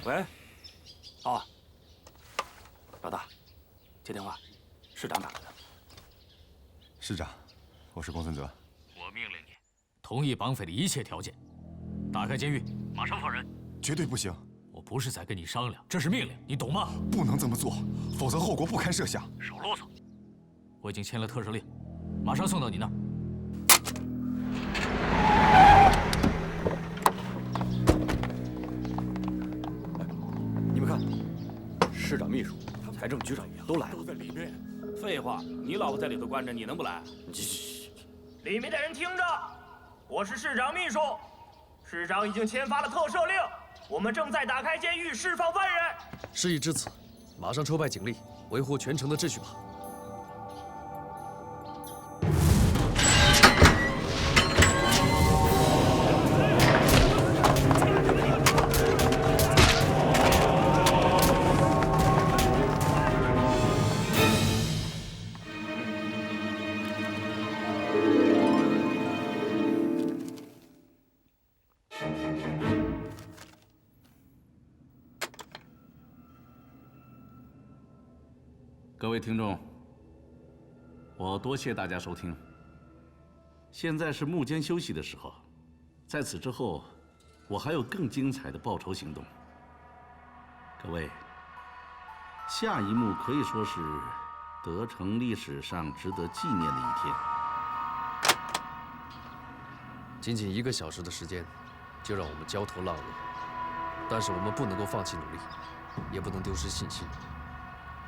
喂，哦，老大，接电话，市长打来的。市长，我是公孙泽。我命令你，同意绑匪的一切条件，打开监狱，马上放人。绝对不行！我不是在跟你商量，这是命令，你懂吗？不能这么做，否则后果不堪设想。少啰嗦！我已经签了特赦令，马上送到你那儿。 你们看，市长秘书、财政局长都来了。都在里面。废话，你老婆在里头关着，你能不来？里面的人听着，我是市长秘书，市长已经签发了特赦令，我们正在打开监狱释放犯人。事已至此，马上抽派警力，维护全城的秩序吧。 各位听众，我多谢大家收听。现在是幕间休息的时候，在此之后，我还有更精彩的报仇行动。各位，下一幕可以说是德城历史上值得纪念的一天。仅仅1个小时的时间，就让我们焦头烂额，但是我们不能够放弃努力，也不能丢失信心，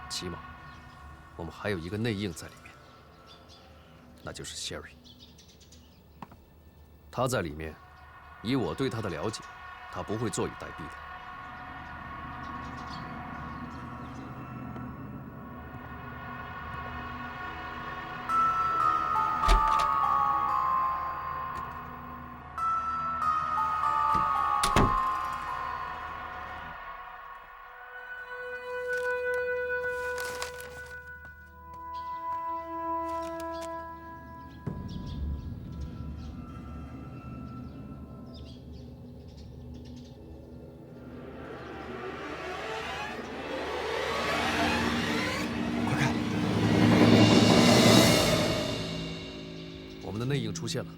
起码。 我们还有一个内应在里面，那就是 Sherry。他在里面，以我对他的了解，他不会坐以待毙的。内应出现了，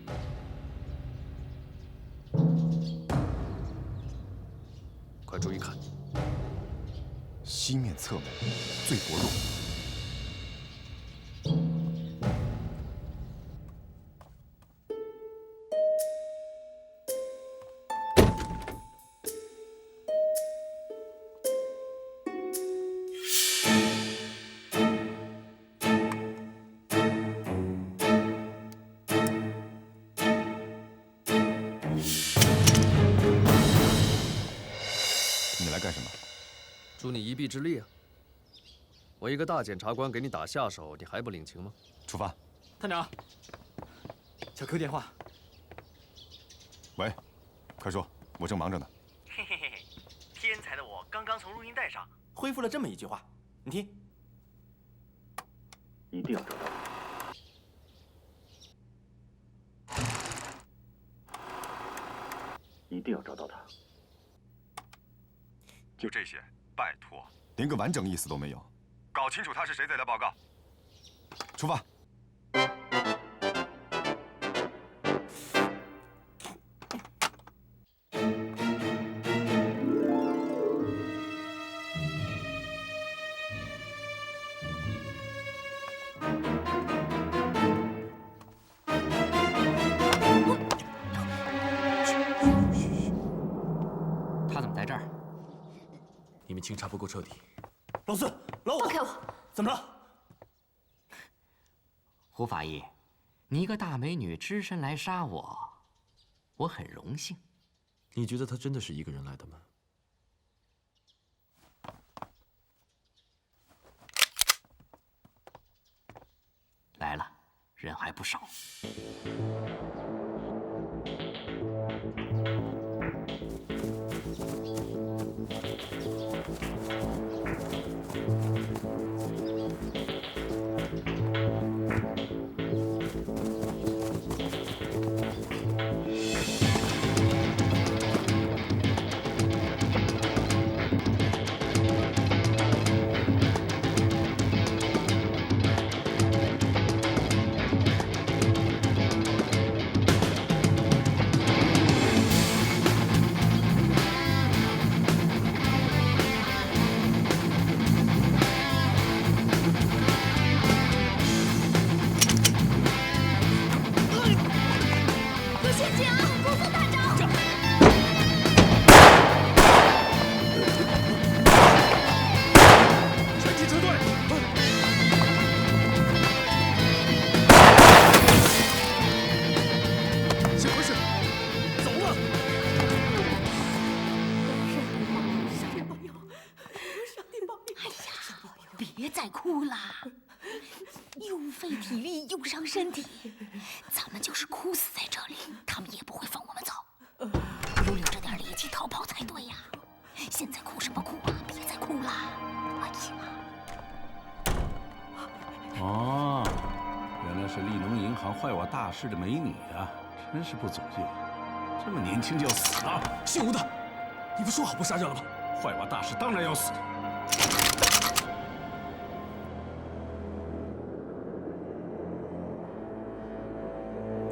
快注意看，西面侧门最薄弱。助你一臂之力啊！我一个大检察官给你打下手，你还不领情吗？出发。探长，小 Q 电话。喂，快说，我正忙着呢。嘿嘿嘿嘿，天才的我刚刚从录音带上恢复了这么一句话，你听。一定要找到他，一定要找到他。就这些。 拜托，连个完整意思都没有。搞清楚他是谁再来报告。出发。他怎么在这儿？ 你们清查不够彻底。老四，老五，放开我！怎么了？胡法医，你一个大美女只身来杀我，我很荣幸。你觉得他真的是一个人来的吗？来了，人还不少。再哭了，又费体力又伤身体。咱们就是哭死在这里，他们也不会放我们走。不如留着点力气逃跑才对呀！现在哭什么哭啊？别再哭了！哎呀！哦，原来是利农银行坏我大事的美女啊！真是不走运，这么年轻就要死了。姓吴的，你不说好不杀人了吗？坏我大事当然要死。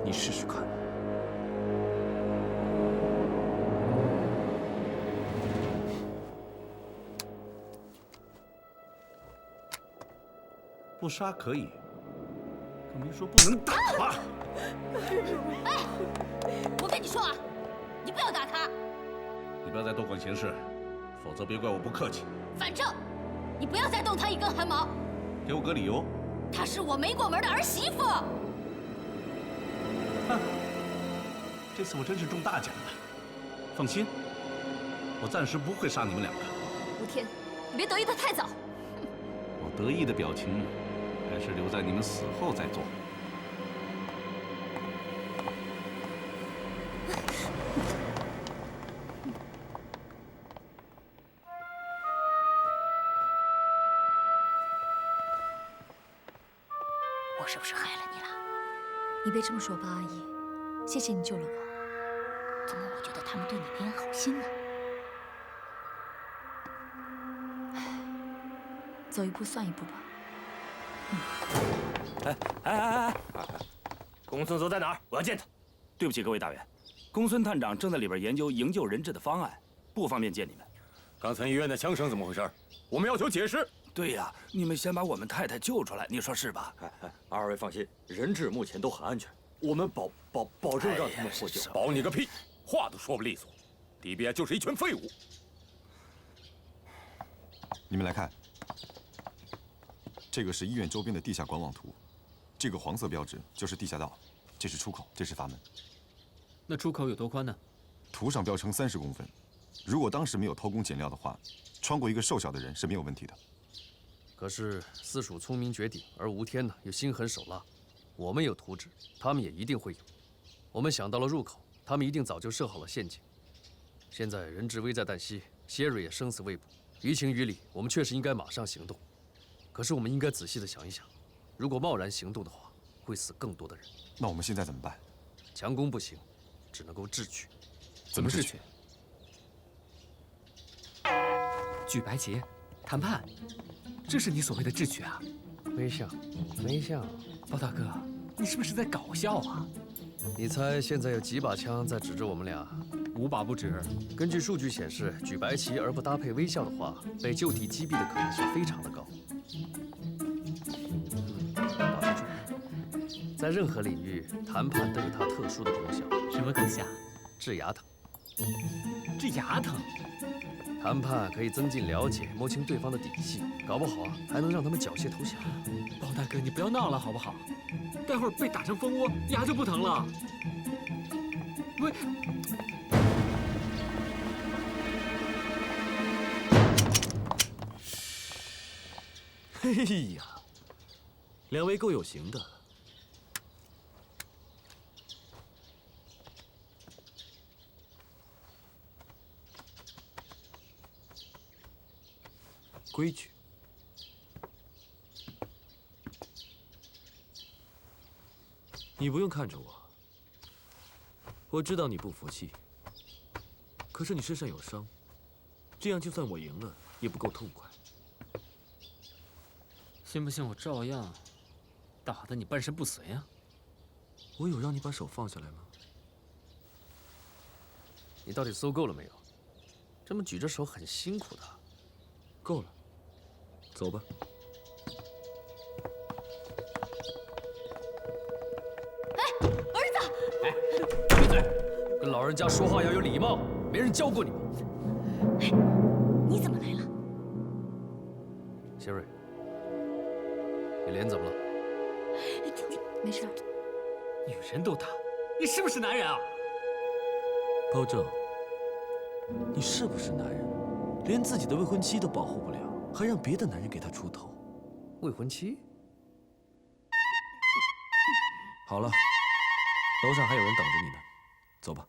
你试试看。不杀可以，可没说不能打吧？哎，我跟你说啊，你不要打他。你不要再多管闲事，否则别怪我不客气。反正你不要再动他一根汗毛。给我个理由。她是我没过门的儿媳妇。这次我真是中大奖了。放心，我暂时不会杀你们两个。吴天，你别得意得太早。我得意的表情，还是留在你们死后再做。我是不是害了你了？你别这么说吧，阿姨，谢谢你救了我。怎么我觉得他们对你没安好心呢？走一步算一步吧。公孙泽在哪儿？我要见他。对不起，各位大员，公孙探长正在里边研究营救人质的方案，不方便见你们。刚才医院的枪声怎么回事？我们要求解释。对呀，你们先把我们太太救出来，你说是吧？二位放心，人质目前都很安全，我们保证让他们获救。保你个屁！话都说不利索 ，DBI 就是一群废物。你们来看，这个是医院周边的地下管网图，这个黄色标志就是地下道，这是出口，这是阀门。那出口有多宽呢？图上标称30公分，如果当时没有偷工减料的话，穿过一个瘦小的人是没有问题的。可是私属聪明绝顶，而吴天呢又心狠手辣。我们有图纸，他们也一定会有。我们想到了入口，他们一定早就设好了陷阱。现在人质危在旦夕，谢瑞也生死未卜。于情于理，我们确实应该马上行动。可是我们应该仔细地想一想，如果贸然行动的话，会死更多的人。那我们现在怎么办？强攻不行，只能够智取。怎么智取？举白旗，谈判，这是你所谓的智取啊？没像，没像。包大哥，你是不是在搞笑啊？你猜现在有几把枪在指着我们俩？5把不止。根据数据显示，举白旗而不搭配微笑的话，被就地击毙的可能性非常的高。把持住。在任何领域，谈判都有它特殊的功效。什么功效？治牙疼。治牙疼。谈判可以增进了解，摸清对方的底细，搞不好啊，还能让他们缴械投降。包大哥，你不要闹了好不好？待会儿被打成蜂窝，牙就不疼了。喂，嘿呀，两位够有型的。规矩。你不用看着我，我知道你不服气。可是你身上有伤，这样就算我赢了，也不够痛快。信不信我照样打得你半身不遂啊？我有让你把手放下来吗？你到底搜够了没有？这么举着手很辛苦的。够了，走吧。哎，儿子！哎，闭嘴！跟老人家说话要有礼貌，没人教过你吗？哎，你怎么来了？谢瑞，你脸怎么了？没事。女人都打，你是不是男人啊？包正，你是不是男人？连自己的未婚妻都保护不了，还让别的男人给他出头，未婚妻？好了，楼上还有人等着你呢，走吧。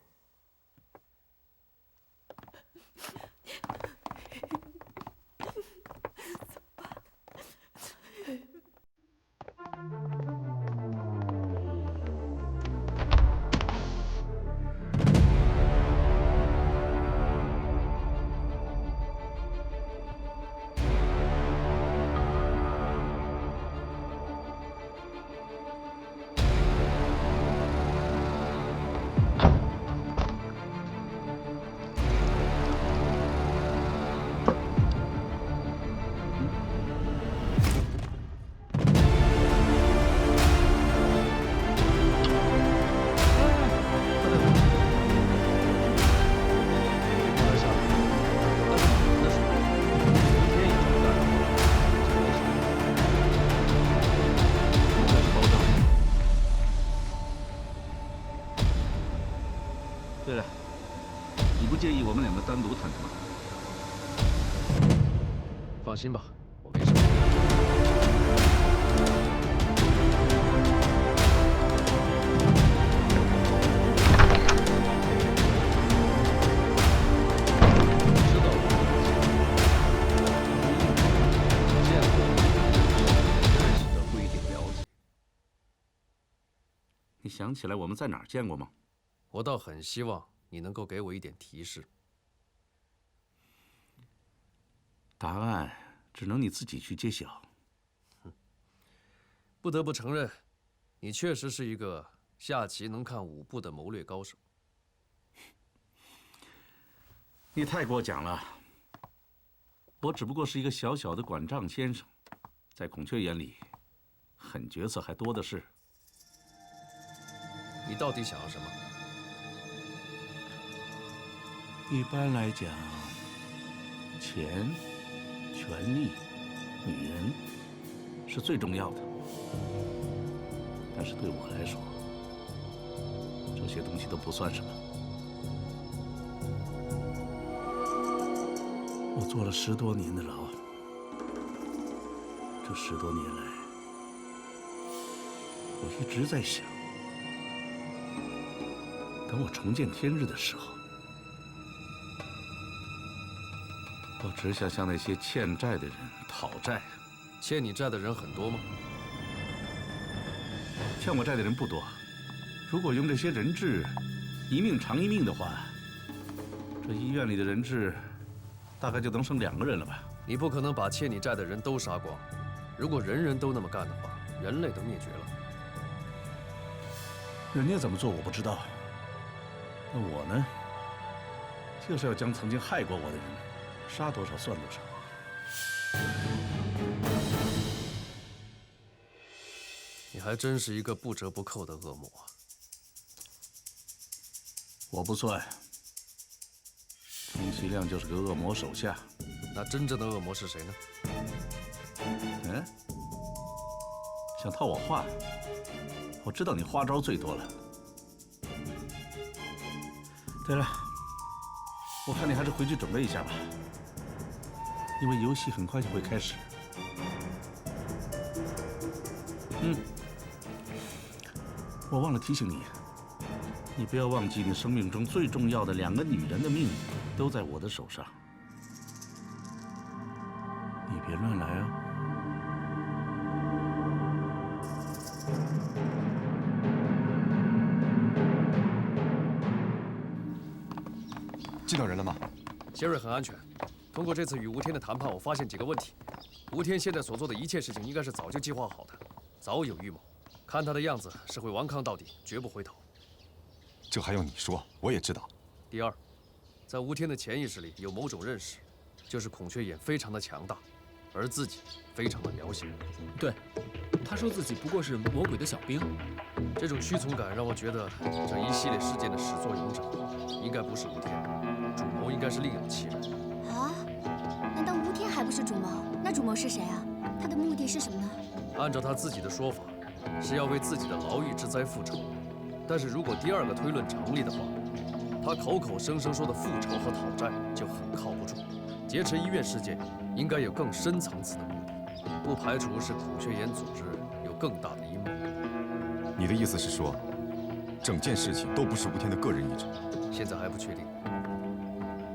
对了，你不介意我们两个单独谈谈吗？放心吧，我没事。知道我见过，认识的不一定了解。你想起来我们在哪儿见过吗？我倒很希望你能够给我一点提示。答案只能你自己去揭晓。不得不承认，你确实是一个下棋能看5步的谋略高手。你太过奖了，我只不过是一个小小的管账先生，在孔雀眼里，狠角色还多的是。你到底想要什么？一般来讲，钱、权力、女人是最重要的。但是对我来说，这些东西都不算什么。我坐了10多年的牢，这10多年来，我一直在想，等我重见天日的时候，我只想向那些欠债的人讨债。欠你债的人很多吗？欠我债的人不多。如果用这些人质一命偿一命的话，这医院里的人质大概就能剩2个人了吧？你不可能把欠你债的人都杀光。如果人人都那么干的话，人类都灭绝了。人家怎么做我不知道，但我呢，就是要将曾经害过我的人杀多少算多少。你还真是一个不折不扣的恶魔。我不算，充其量就是个恶魔手下。那真正的恶魔是谁呢？嗯，想套我话？我知道你花招最多了。对了，我看你还是回去准备一下吧，因为游戏很快就会开始。我忘了提醒你，你不要忘记，你生命中最重要的2个女人的命都在我的手上，你别乱来啊！见到人了吗？谢瑞很安全。通过这次与吴天的谈判，我发现几个问题。吴天现在所做的一切事情，应该是早就计划好的，早有预谋。看他的样子，是会顽抗到底，绝不回头。这还用你说？我也知道。第二，在吴天的潜意识里有某种认识，就是孔雀眼非常的强大，而自己非常的渺小。对，他说自己不过是魔鬼的小兵。这种屈从感让我觉得，这一系列事件的始作俑者应该不是吴天，主谋应该是另有其人。啊？难道吴天还不是主谋？那主谋是谁啊？他的目的是什么呢？按照他自己的说法，是要为自己的牢狱之灾复仇。但是如果第2个推论成立的话，他口口声声说的复仇和讨债就很靠不住。劫持医院事件应该有更深层次的目的。不排除是孔雀岩组织有更大的阴谋。你的意思是说，整件事情都不是吴天的个人意志？现在还不确定。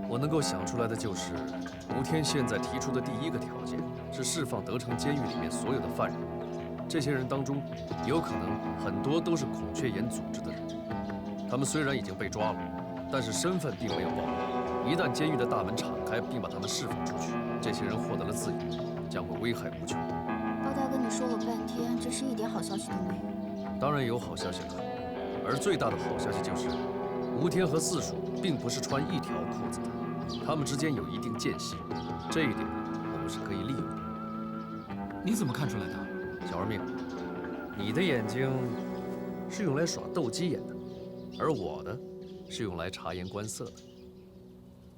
我能够想出来的就是，吴天现在提出的第一个条件是释放德城监狱里面所有的犯人。这些人当中，有可能很多都是孔雀岩组织的人。他们虽然已经被抓了，但是身份并没有暴露。一旦监狱的大门敞开，并把他们释放出去，这些人获得了自由，将会危害无穷。包大哥，你说了半天，真是一点好消息都没有。当然有好消息了，而最大的好消息就是，吴天和四鼠并不是穿一条裤子的，他们之间有一定间隙，这一点我们是可以利用的。你怎么看出来的？小二命，你的眼睛是用来耍斗鸡眼的，而我的是用来察言观色的。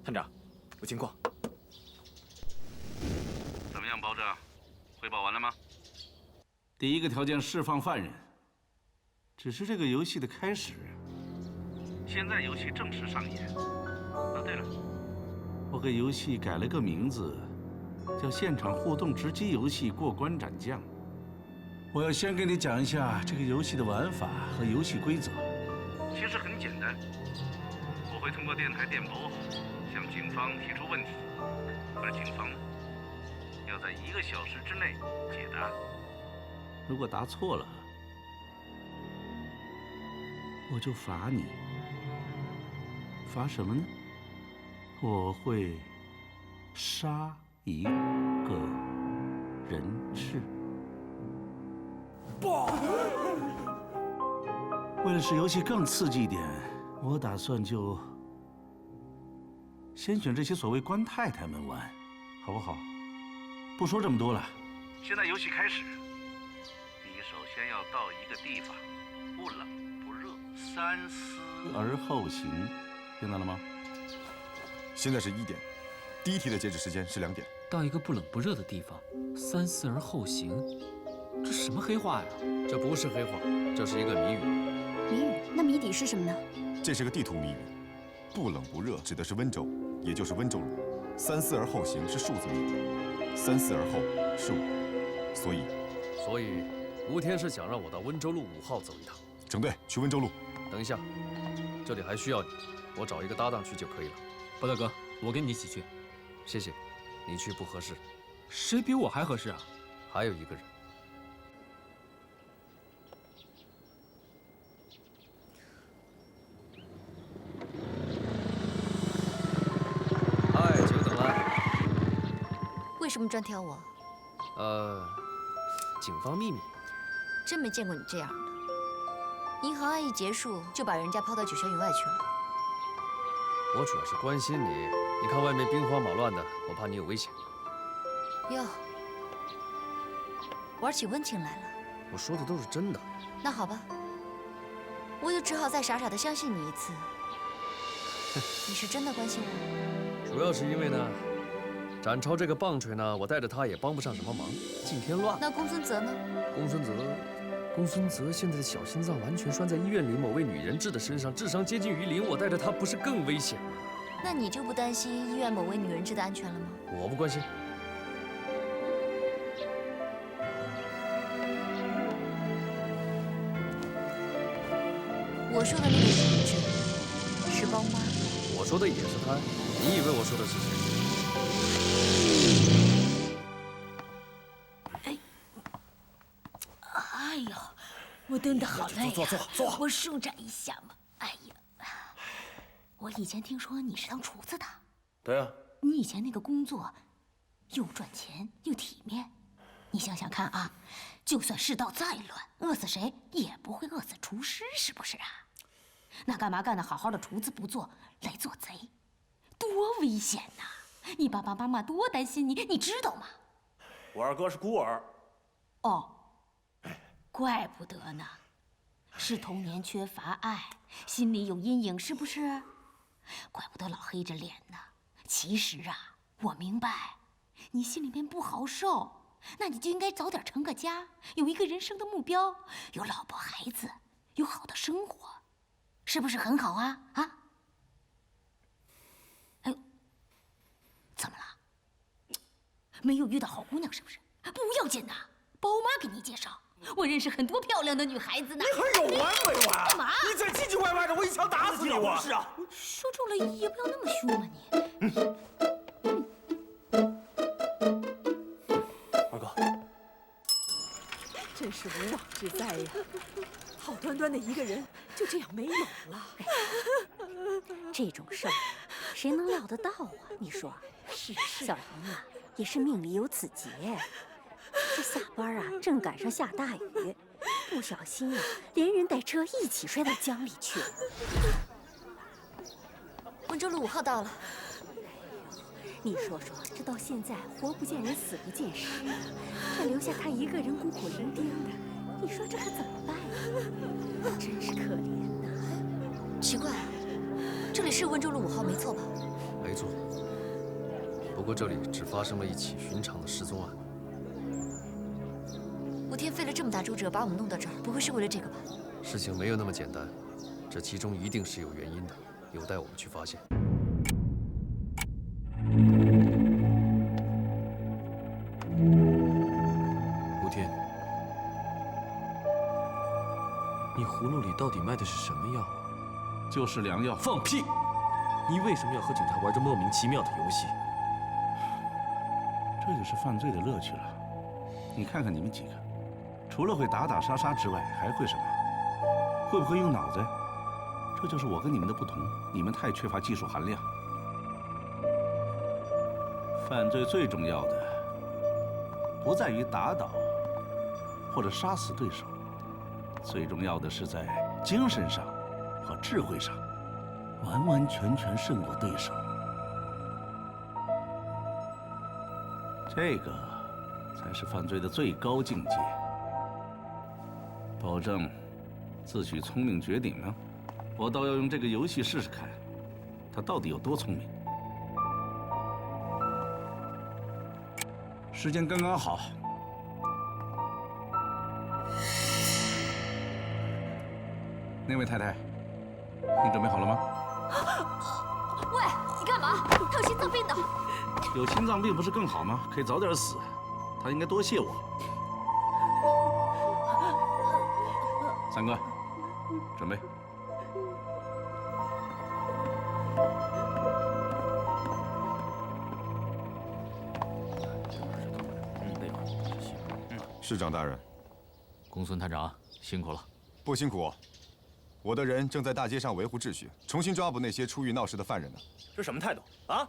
探长，有情况。怎么样，保长？汇报完了吗？第一个条件释放犯人，只是这个游戏的开始。现在游戏正式上演。啊，对了，我给游戏改了个名字，叫现场互动直击游戏过关斩将。我要先给你讲一下这个游戏的玩法和游戏规则。其实很简单，我会通过电台电波向警方提出问题，而警方呢，要在1个小时之内解答。如果答错了，我就罚你。罚什么呢？我会杀一个人质。为了使游戏更刺激一点，我打算就先选这些所谓官太太们玩，好不好？不说这么多了，现在游戏开始。你首先要到一个地方，不冷不热，三思而后行，听到了吗？现在是1点，第一题的截止时间是2点。到一个不冷不热的地方，三思而后行，这什么黑话呀？这不是黑话，这是一个谜语。谜语？那谜底是什么呢？这是个地图谜语。不冷不热指的是温州，也就是温州路。三思而后行是数字谜语，三思而后是5，所以吴天是想让我到温州路5号走一趟。整队去温州路。等一下，这里还需要你，我找一个搭档去就可以了。包大哥，我跟你一起去。谢谢，你去不合适。谁比我还合适啊？还有一个人。嗨，久等了。为什么专挑我？警方秘密。真没见过你这样的。银行案一结束，就把人家抛到9霄云外去了。我主要是关心你，你看外面兵荒马乱的，我怕你有危险。哟，玩起温情来了。我说的都是真的。那好吧，我就只好再傻傻的相信你一次。你是真的关心我？主要是因为呢，展超这个棒槌呢，我带着他也帮不上什么忙，尽添乱。那公孙泽呢？公孙泽现在的小心脏完全拴在医院里某位女人质的身上，智商接近于0，我带着他不是更危险吗？那你就不担心医院某位女人质的安全了吗？我不关心。我说的那个女人质是包妈。我说的也是她，你以为我说的是谁？谁？哎呦，我蹲得好累呀！坐，我舒展一下嘛。哎呀，我以前听说你是当厨子的。对啊。你以前那个工作，又赚钱又体面。你想想看啊，就算世道再乱，饿死谁也不会饿死厨师，是不是啊？那干嘛干得好好的厨子不做，来做贼，多危险呐！你爸爸妈妈多担心你，你知道吗？我二哥是孤儿。哦，怪不得呢，是童年缺乏爱，心里有阴影，是不是？怪不得老黑着脸呢。其实啊，我明白，你心里面不好受，那你就应该早点成个家，有一个人生的目标，有老婆孩子，有好的生活，是不是很好啊？啊？哎呦，怎么了？没有遇到好姑娘是不是？不要紧呐，宝妈给你介绍，我认识很多漂亮的女孩子呢。你还有完没完？干嘛？你再唧唧歪歪的，我一枪打死你！我是啊，说重了也不要那么凶嘛你。二哥，真是无妄之灾呀！好端端的一个人就这样没有了。这种事儿，谁能料得到啊？你说，是小杨啊，也是命里有此劫。这下班啊，正赶上下大雨，不小心啊，连人带车一起摔到江里去了。温州路5号到了。你说说，这到现在活不见人，死不见尸，这留下他一个人孤苦伶仃的，你说这可怎么办呀？真是可怜呐！奇怪，这里是温州路5号没错吧？没错。不过这里只发生了一起寻常的失踪案。吴天费了这么大周折把我们弄到这儿，不会是为了这个吧？事情没有那么简单，这其中一定是有原因的，有待我们去发现。吴天，你葫芦里到底卖的是什么药？就是良药。放屁！你为什么要和警察玩这莫名其妙的游戏？这就是犯罪的乐趣了。你看看你们几个，除了会打打杀杀之外，还会什么？会不会用脑子？这就是我跟你们的不同，你们太缺乏技术含量。犯罪最重要的，不在于打倒或者杀死对手，最重要的是在精神上和智慧上，完完全全胜过对手。这个才是犯罪的最高境界。保证自诩聪明绝顶呢？我倒要用这个游戏试试看，他到底有多聪明。时间刚刚好。那位太太，你准备好了吗？喂，你干嘛？他有心脏病的。有心脏病不是更好吗？可以早点死。他应该多谢我。三哥，准备。市长大人，公孙探长辛苦了。不辛苦，我的人正在大街上维护秩序，重新抓捕那些出狱闹事的犯人呢。这什么态度啊？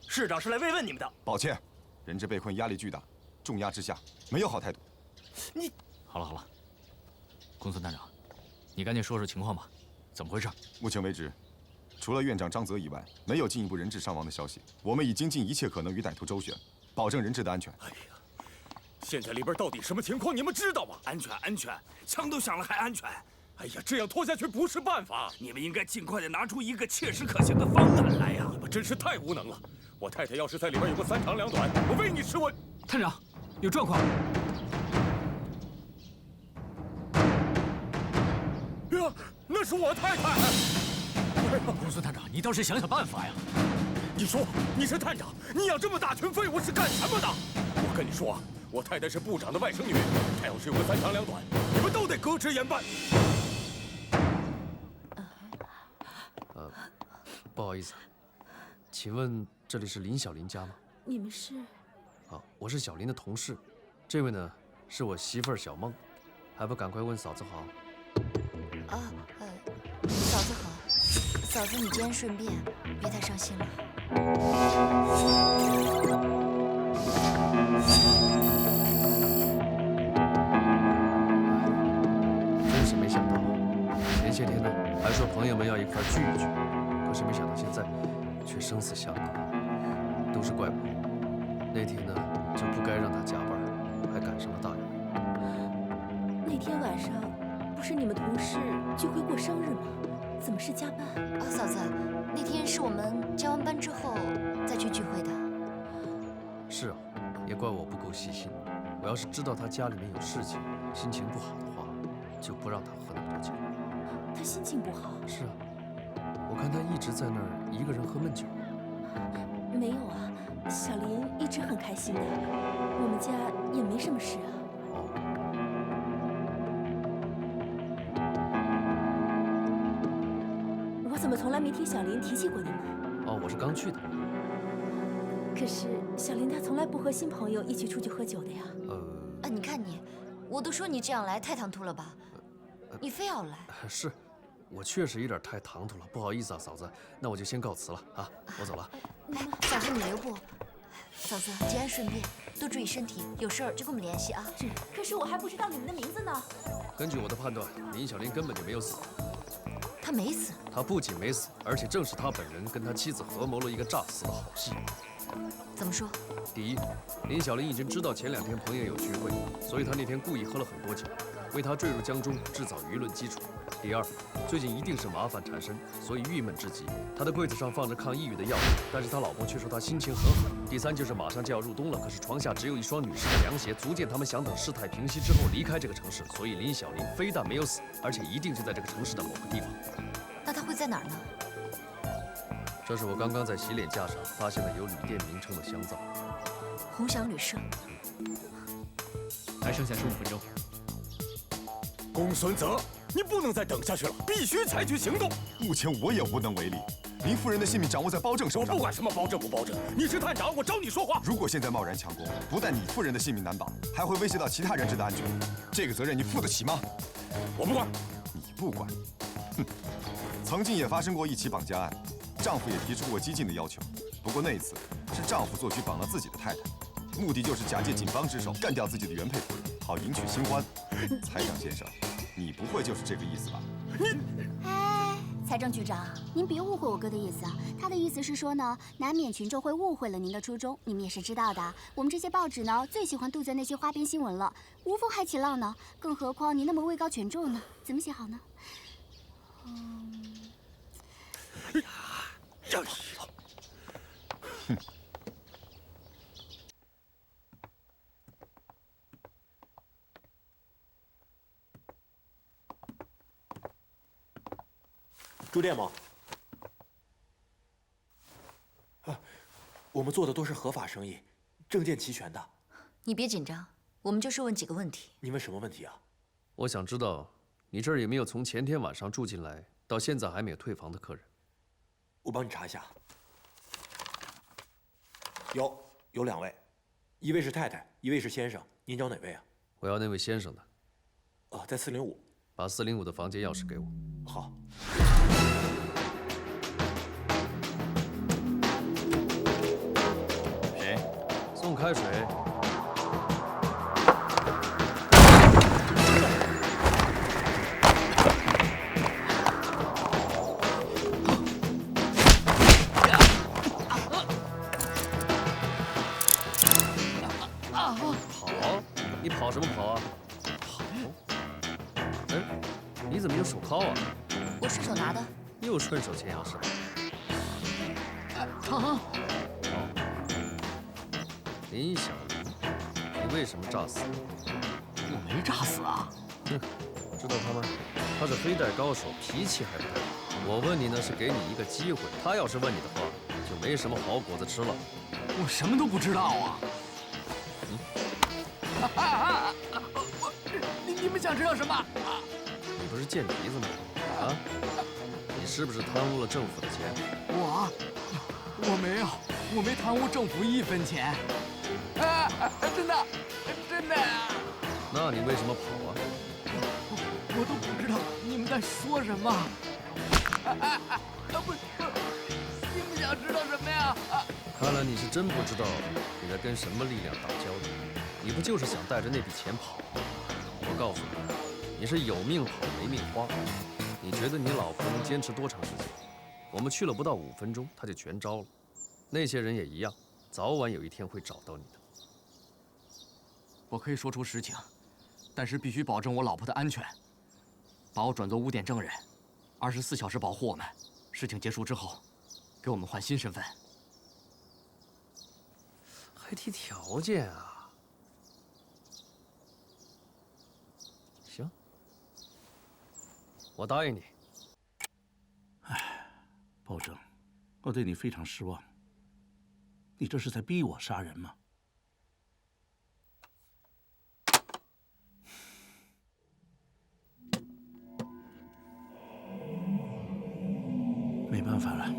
市长是来慰问你们的。抱歉，人质被困，压力巨大，重压之下没有好态度。你好了好了，公孙探长，你赶紧说说情况吧，怎么回事？目前为止，除了院长张泽以外，没有进一步人质伤亡的消息。我们已经尽一切可能与歹徒周旋，保证人质的安全。哎呀，现在里边到底什么情况？你们知道吗？安全，安全，枪都响了还安全。哎呀，这样拖下去不是办法。你们应该尽快的拿出一个切实可行的方案来呀！你们真是太无能了。我太太要是在里边有个3长2短，我为你吃问。探长，有状况。呀，那是我太太。公孙探长，你倒是想想办法呀！你说你是探长，你养这么大群废物是干什么的？我跟你说啊，我太太是部长的外甥女，她要是有个3长2短，你们都得革职严办。不好意思，请问这里是林小林家吗？你们是？我是小林的同事，这位呢是我媳妇儿小梦，还不赶快问嫂子好？嫂子好，嫂子你既然顺便，别太伤心了。真是没想到，前些天呢还说朋友们要一块聚一聚，可是没想到现在却生死相隔，都是怪我。那天呢就不该让他加班，还赶上了大雨。那天晚上不是你们同事聚会过生日吗？怎么是加班？嫂子，那天是我们加完班之后再去聚会的。是啊，也怪我不够细心。我要是知道他家里面有事情，心情不好的话，就不让他喝那么多酒。他心情不好？是啊，我看他一直在那儿一个人喝闷酒。没有啊，小林一直很开心的，我们家也没什么事啊。我怎么从来没听小林提起过你们？哦，我是刚去的。可是小林他从来不和新朋友一起出去喝酒的呀。你看你，我都说你这样来太唐突了吧？你非要来。是，我确实有点太唐突了，不好意思啊，嫂子。那我就先告辞了啊，我走了。哎，嫂子你留步。嫂子，节哀顺变，多注意身体，有事儿就跟我们联系啊。可是我还不知道你们的名字呢。根据我的判断，林小林根本就没有死。他没死。他不仅没死，而且正是他本人跟他妻子合谋了一个诈死的好戏。怎么说？第一，林小林已经知道前2天朋友有聚会，所以他那天故意喝了很多酒，为他坠入江中制造舆论基础。第二，最近一定是麻烦缠身，所以郁闷至极。他的柜子上放着抗抑郁的药，但是他老婆却说他心情很好。第三，就是马上就要入冬了，可是床下只有一双女士的凉鞋，足见他们想等事态平息之后离开这个城市。所以林小林非但没有死，而且一定就在这个城市的某个地方。那他会在哪儿呢？这是我刚刚在洗脸架上发现的有旅店名称的香皂。鸿祥旅社。还剩下15分钟。公孙泽，你不能再等下去了，必须采取行动。目前我也无能为力，林夫人的性命掌握在包正手上。我不管什么包正不包正，你是探长，我找你说话。如果现在贸然强攻，不但你夫人的性命难保，还会威胁到其他人质的安全。这个责任你负得起吗？我不管。你不管？哼！曾经也发生过一起绑架案，丈夫也提出过激进的要求，不过那一次是丈夫做局绑了自己的太太，目的就是假借警方之手干掉自己的原配夫人，好迎娶新欢。财长先生，你不会就是这个意思吧？哎，财政局长，您别误会我哥的意思啊。他的意思是说呢，难免群众会误会了您的初衷，你们也是知道的。我们这些报纸呢，最喜欢杜撰那些花边新闻了，无风还起浪呢。更何况您那么位高权重呢，怎么写好呢？哼！住店吗？我们做的都是合法生意，证件齐全的。你别紧张，我们就是问几个问题。你问什么问题啊？我想知道你这儿有没有从前天晚上住进来到现在还没有退房的客人？我帮你查一下。有2位，一位是太太，一位是先生。您找哪位啊？我要那位先生的。在405。把405的房间钥匙给我。好。谁？送开水。跑？你跑什么跑啊？跑？哎，你怎么有手铐啊？我顺手拿的。又顺手牵羊是吧？疼。林小林，你为什么诈死？我没诈死啊！哼，知道他吗？他是黑带高手，脾气还不太好。我问你呢，是给你一个机会。他要是问你的话，就没什么好果子吃了。我什么都不知道啊！你们想知道什么？你不是贱鼻子吗？啊？你是不是贪污了政府的钱？我没有，我没贪污政府1分钱。真的，真的呀！那你为什么跑啊？我都不知道你们在说什么。不，你们想知道什么呀？看来你是真不知道你在跟什么力量打交道。你不就是想带着那笔钱跑？我告诉你，你是有命跑没命花。你觉得你老婆能坚持多长时间？我们去了不到5分钟，她就全招了。那些人也一样，早晚有一天会找到你的。我可以说出实情，但是必须保证我老婆的安全，把我转做污点证人，24小时保护我们。事情结束之后，给我们换新身份。还提条件啊？行，我答应你。包拯，我对你非常失望。你这是在逼我杀人吗？没办法了。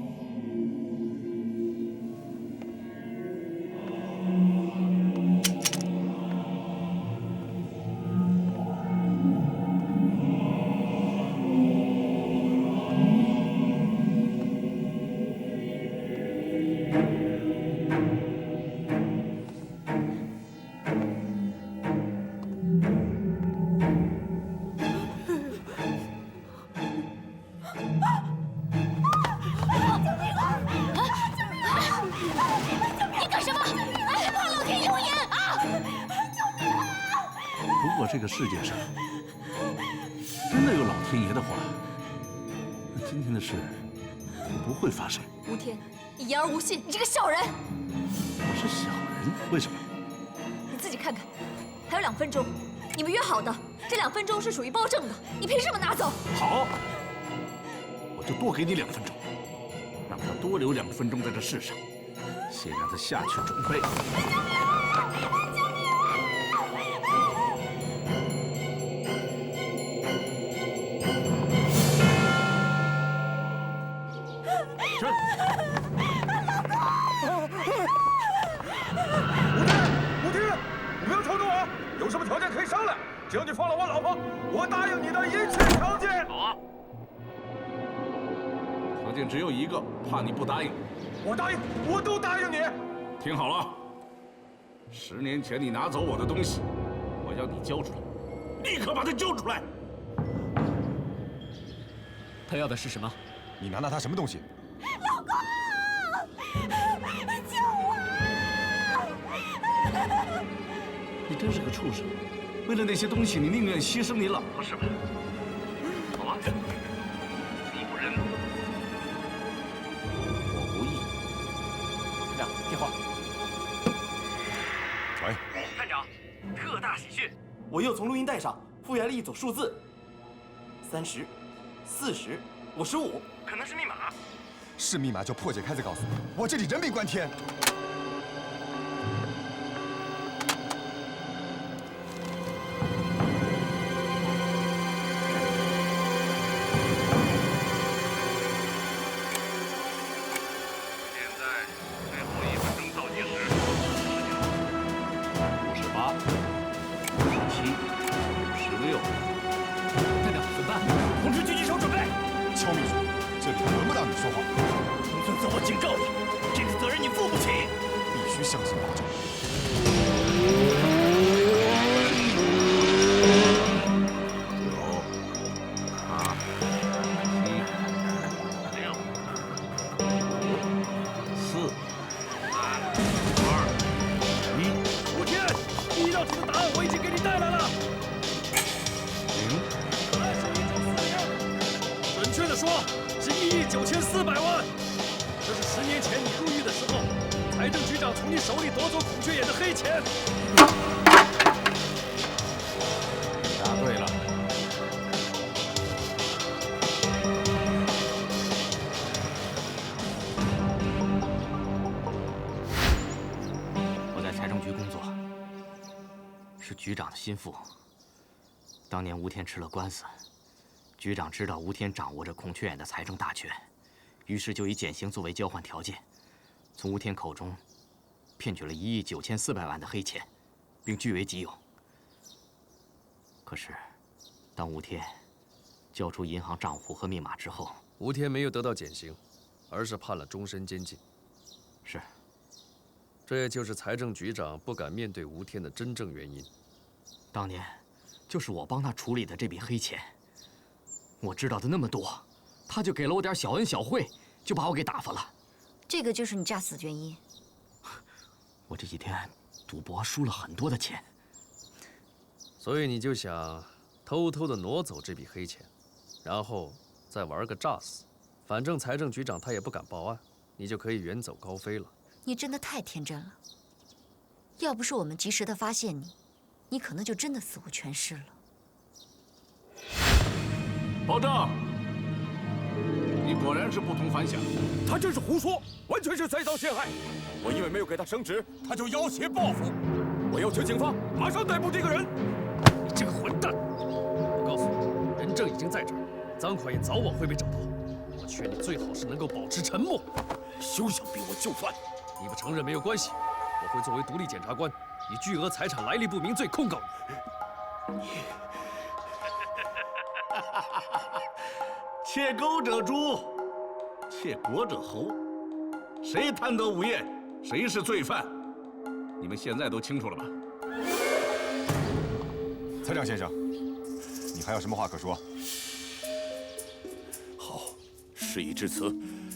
如果这个世界上真的有老天爷的话，那今天的事不会发生。吴天，你言而无信，你这个小人！我是小人？为什么？你自己看看，还有2分钟，你们约好的这2分钟是属于包证的，你凭什么拿走？好，我就多给你2分钟，让他多留2分钟在这世上，先让他下去准备。只要你放了我老婆，我答应你的一切条件。好啊，条件只有一个，怕你不答应。我答应，我都答应你。听好了，10年前你拿走我的东西，我要你交出来，立刻把他交出来。他要的是什么？你拿他什么东西？老公，救我！你真是个畜生！为了那些东西，你宁愿牺牲你老婆是吧？好啊，你不仁，我无义。探长，电话。喂，探长，特大喜讯！我又从录音带上复原了一组数字：30、40、55，可能是密码。是密码就破解开再告诉我，我这里人命关天。局长的心腹。当年吴天吃了官司，局长知道吴天掌握着孔雀眼的财政大权，于是就以减刑作为交换条件，从吴天口中骗取了1亿9400万的黑钱，并据为己有。可是，当吴天交出银行账户和密码之后，吴天没有得到减刑，而是判了终身监禁。是。这也就是财政局长不敢面对吴天的真正原因。当年，就是我帮他处理的这笔黑钱。我知道的那么多，他就给了我点小恩小惠，就把我给打发了。这个就是你诈死的原因。我这几天赌博输了很多的钱，所以你就想偷偷的挪走这笔黑钱，然后再玩个诈死。反正财政局长他也不敢报案，你就可以远走高飞了。你真的太天真了。要不是我们及时的发现你，你可能就真的死无全尸了。保证，你你果然是不同凡响。他这是胡说，完全是栽赃陷害。我因为没有给他升职，他就要挟报复。我要求警方马上逮捕这个人。你这个混蛋！我告诉你，人证已经在这儿，赃款也早晚会被找到。我劝你最好是能够保持沉默，休想逼我就范！你不承认没有关系，我会作为独立检察官，以巨额财产来历不明罪控告你。窃钩者诛，窃国者侯。谁贪得无厌，谁是罪犯？你们现在都清楚了吧？财长先生，你还有什么话可说？好，事已至此，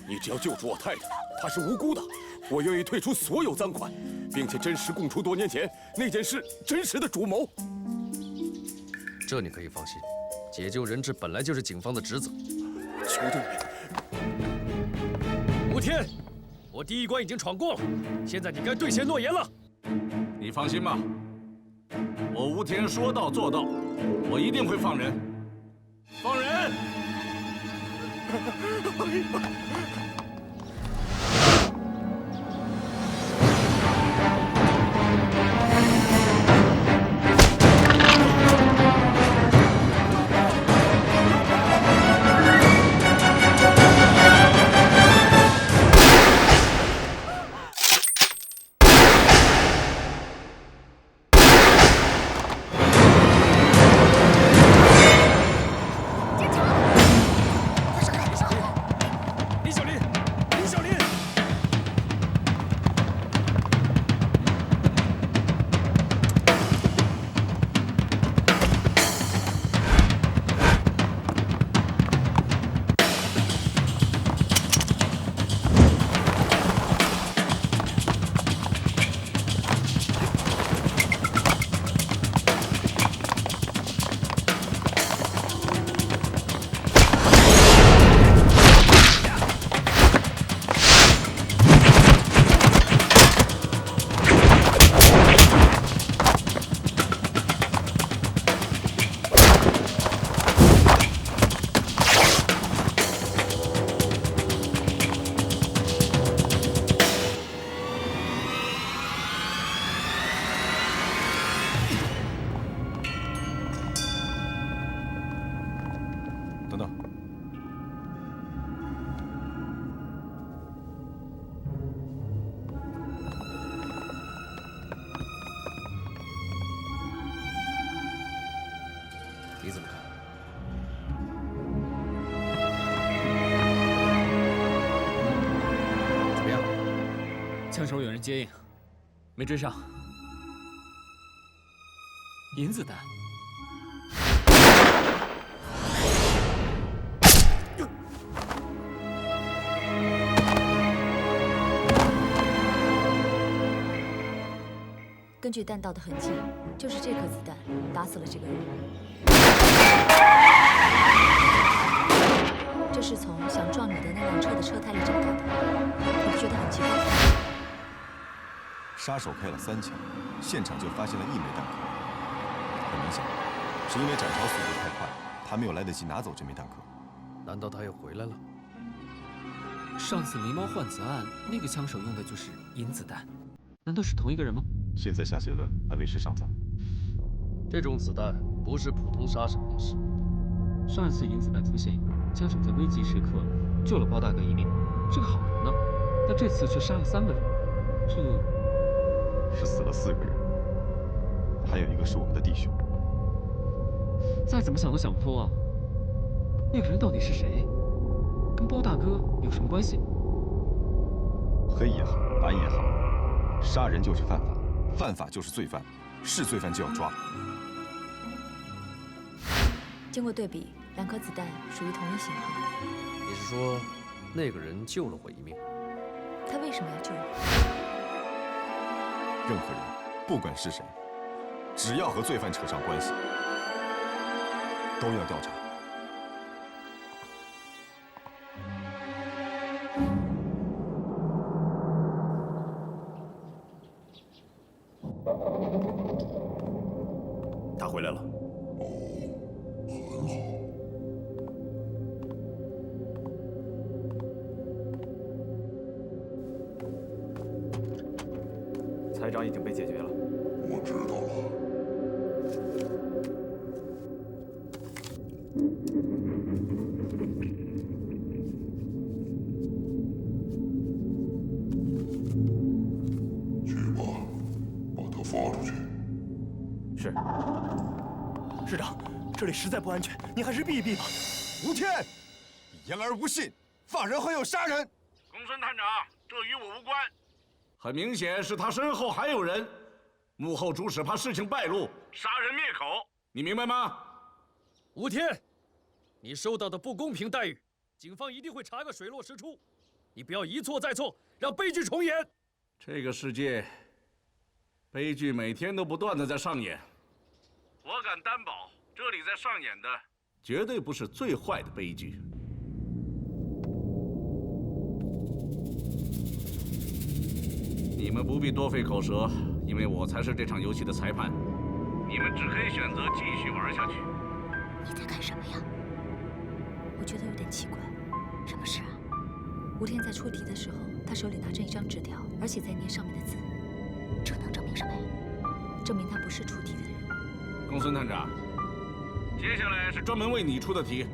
你只要救出我太太，她是无辜的，我愿意退出所有赃款，并且真实供出多年前那件事真实的主谋。这你可以放心，解救人质本来就是警方的职责。求求你，吴天，我第一关已经闯过了，现在你该兑现诺言了。你放心吧，我吴天说到做到，我一定会放人。放人！等等，你怎么看？怎么样？枪手有人接应，没追上。银子弹。根据弹道的痕迹，就是这颗子弹打死了这个人。这是从想撞你的那辆车的车胎里找到的，你不觉得很奇怪吗？杀手开了3枪，现场就发现了1枚弹壳。很明显，是因为斩朝速度太快，他没有来得及拿走这枚弹壳。难道他又回来了？上次狸猫换子案，那个枪手用的就是银子弹，难道是同一个人吗？现在下结论还为时尚早。这种子弹不是普通杀手的事。上一次银子弹出现，枪手在危急时刻救了包大哥一命，是个好人呢。但这次却杀了3个人，这是死了4个人，还有一个是我们的弟兄。再怎么想都想不通啊！那个人到底是谁？跟包大哥有什么关系？黑也好，白也好，杀人就是犯法，犯法就是罪犯，是罪犯就要抓。经过对比，2颗子弹属于同一型号。你是说，那个人救了我一命？他为什么要救你？任何人，不管是谁，只要和罪犯扯上关系，都要调查。他回来了。台长已经被解决了。我知道了。 去吧，把他发出去。是。师长，这里实在不安全，你还是避一避吧。吴天，你言而无信，放人后又杀人。公孙探长，这与我无关。很明显是他身后还有人，幕后主使怕事情败露，杀人灭口，你明白吗？吴天，你受到的不公平待遇，警方一定会查个水落石出。你不要一错再错，让悲剧重演。这个世界，悲剧每天都不断的在上演。我敢担保，这里在上演的绝对不是最坏的悲剧。你们不必多费口舌，因为我才是这场游戏的裁判。你们只可以选择继续玩下去。你在干什么呀？我觉得有点奇怪。什么事啊？吴天在出题的时候，他手里拿着一张纸条，而且在念上面的字。这能证明什么呀？证明他不是出题的人。 公孙探长，接下来是专门为你出的题。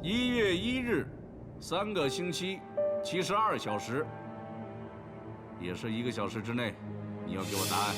1月1日，3个星期，72小时，也是1个小时之内，你要给我答案。